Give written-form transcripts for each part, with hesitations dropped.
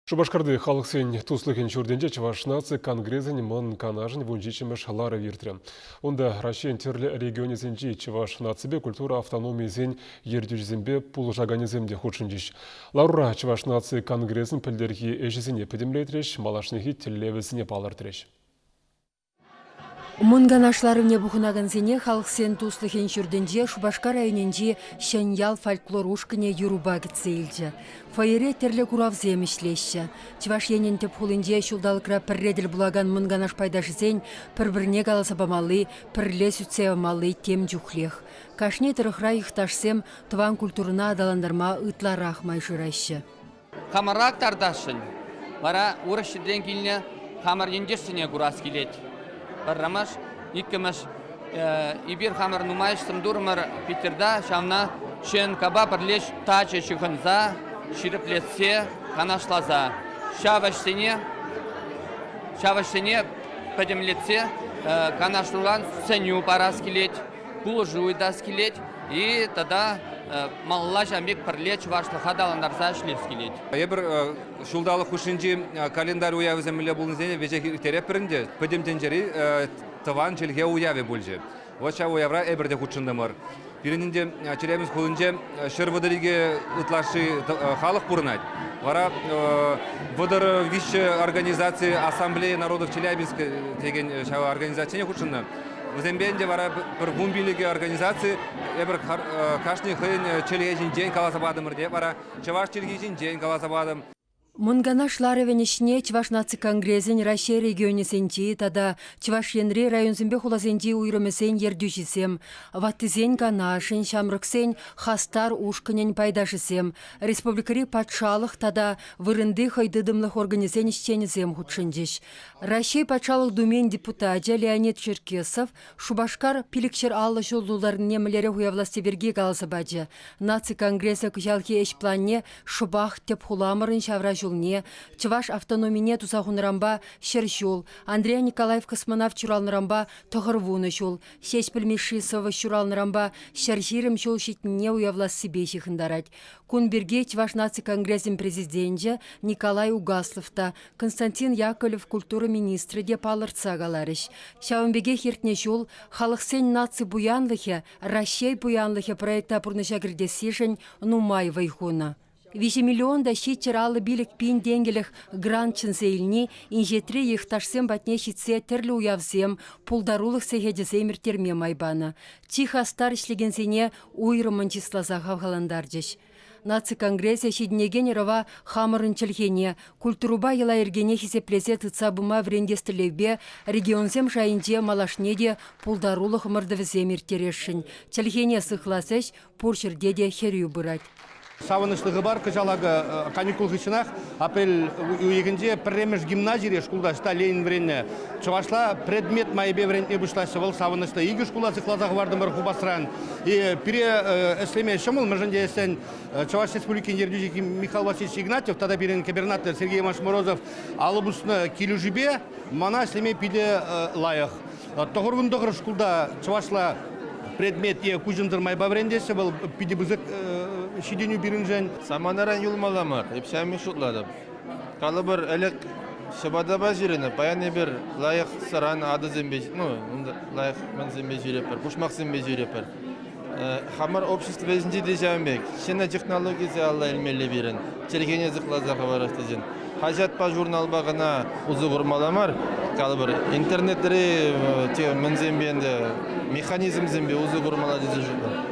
Шубашкарды халық сен туслыхен чурденде Чуваш нации конгрессен мон канажын вунжичимеш лара виртре. Онда Россиян терлі регионе сенжи Чуваш нацибе культура автономии зен ердюжзембе пул жаганеземде худшынжиш. Лаура Чуваш нации конгрессен пілдерге эжізіне педемлетреш, малашнехи телевізіне палыртреш. Мунганашларывне бухунагансене халық сен туслыхен чурденде Шубашкар районенде шаньял фольклор ушкыне юруба гитсейлді. Фаере терлі куравзем ишлеші. Чуваш енен теп хулынде шулдалықра пірреділ булаган мунганаш пайдашызен пір-бірне галасабамалы, пірле сүтсевамалы тем жүхлех. Кашне тұрықра ихташсем тыван культурына адаландарма ытларах майшырайшы. Хамарак тардашын. Бара урышыден келіне хамар ендесіне курас келет. Баррамаш, иккімаш ибир хамар нумайштым дурмар Питерда шамна шен каба бірлеш тачы шықынза, ширіплетсе, канашлаза. Шавашсене падемлетсе, канашлулан сеню парас келет, пулжуйдас келет, и тогда малла жамбек бірлеч вашлыха даландарса шлес келет. Ебір шулдалық үшінші календарь уявы зәмілі болынзене вежек тереп бірінде пөдемтенжері тыван челге уявы болжы. Вот ша уявра әбірде құтшындымыр. Бірінінде челеміз құлынже шыр вадыриге ұтлашы халық бұрынайды. Вара вадыр виші организации Ассамблеи народов Челябинска деген организацияне құтшынды. Өзембенде вара бір гумбилігі организации ебір кашны хын челегежін ден каласабадымыр деп вара Чуваш челегежін ден каласабадым. Мунганашлары венешне Чуваш наци конгрессен Россия регионе сенти, тада Чуваш янри районзембе хуласенти уйрымесен ердюшисем, ваттызен канашын, шамрыксен хастар ушканен пайдашисем, республикари патшалық тада вырынды хайдыдымлых организен ищенезем худшындеш. Россия патшалық думен депутатя Леонид Черкесов Шубашкар пилікшер аллы жолдуларын немелері хуявласты берге галасабаджа. Наци конгресса күшалки эшпланне шубах теп хуламырын шавра жолне, Чуваш автономине тузахунрамба шершол, Андрея Николаев космонавт чуралнырамба тоғырвуны жол, Сеспілмешисова чуралнырамба шерширым жол шетіне уявласы бешіхіндарад. Кунберге Чуваш наци конгрессен президенте Николай Угасловта, Константин Яковлев культура министрі деп алыртса галарыш. Шауынбеге хертне жол, халықсен наци буянлыхе, Россия буянлыхе проекта пұрныша кірдесешін нумай вайхуна. 5 миллионда шитчералы билік пин денгеліх грантчын сейліне инжетре ехташсем батне шитсе тірлі уявсем, пулдарулық сегедесемір терме майбаны. Тихо стар ішлегенсене уйрымын числаза хавғаландарджыш. Наци конгрессе шиднеген рова хамырын чілхене, культуруба ела ергене хисеплесе тұтсабыма врендестілевбе, регионсем шайынже малашнеде пулдарулық мырдывіземір терешін. Чілхене сықласыш пұршырдеде херю бұрад. Савынышлығы бар күжалағы каникул ғышынақ апрель уегінде пірремеш гимназире шкулда шта Ленин вренне. Чувашла предмет майбе вренне бұшласы был савынышты. Игі шкула цықлазағы барды мыр хубасыран. И пире әслеме шымыл мұржынде әсен Чуваш республикин ердюжеки Михаил Васильевич Игнатьев, тада бірін кабернатор Сергей Машморозов алыбысыны келюжібе, мана әслеме пиде лайық. Тоғырғындығыр шкулда Чувашла предмет е күжіндірмай баврендесі был пидебізік шиденю бірінжен. Саманаран юлмаламар, епшәмі шутладым. Калы бір әлік шыбадаба жүрені, баяны бір лайық саран ады зімбе, лайық мен зімбе жүрепір, пұшмақ зімбе жүрепір. Хамар общество өзінде де жәмбек, шена технологиясы алла әлмелі берін, челгене зықлазақы барақты жын. Хажатпа журнал бағына ұзы құрмаламар, калы бір интернеттері мен зімбенді, механизм зімбе ұзы құрмала дезі жүрді.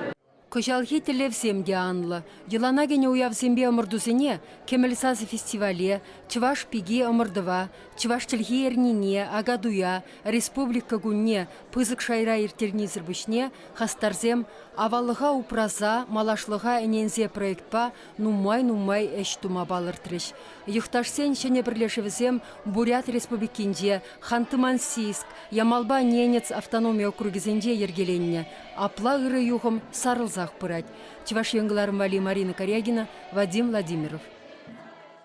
Кожалхи телевсемде анлы. Йылана гене уявсембе ымырдусыне, Кемелсазы фестивале, Чуваш пиги ымырдыва, Чуваш тілхи ернине, Агадуя, Республика гунне, пызык шайра ертернизір бүшне, хастарзем, авалыға упраза, малашлыға әнензе проектпа, нумай әш тума балыртырыш. Юхташсен шене бірлешевізем Бурят Республикинде, Ханты-Мансийск, Ямалба Ненец автономия округізенде ергеленне, апла ыры юхым сарылзақ пырать. Чуваш енгіларым Вали Марина Корягина, Вадим Владимиров.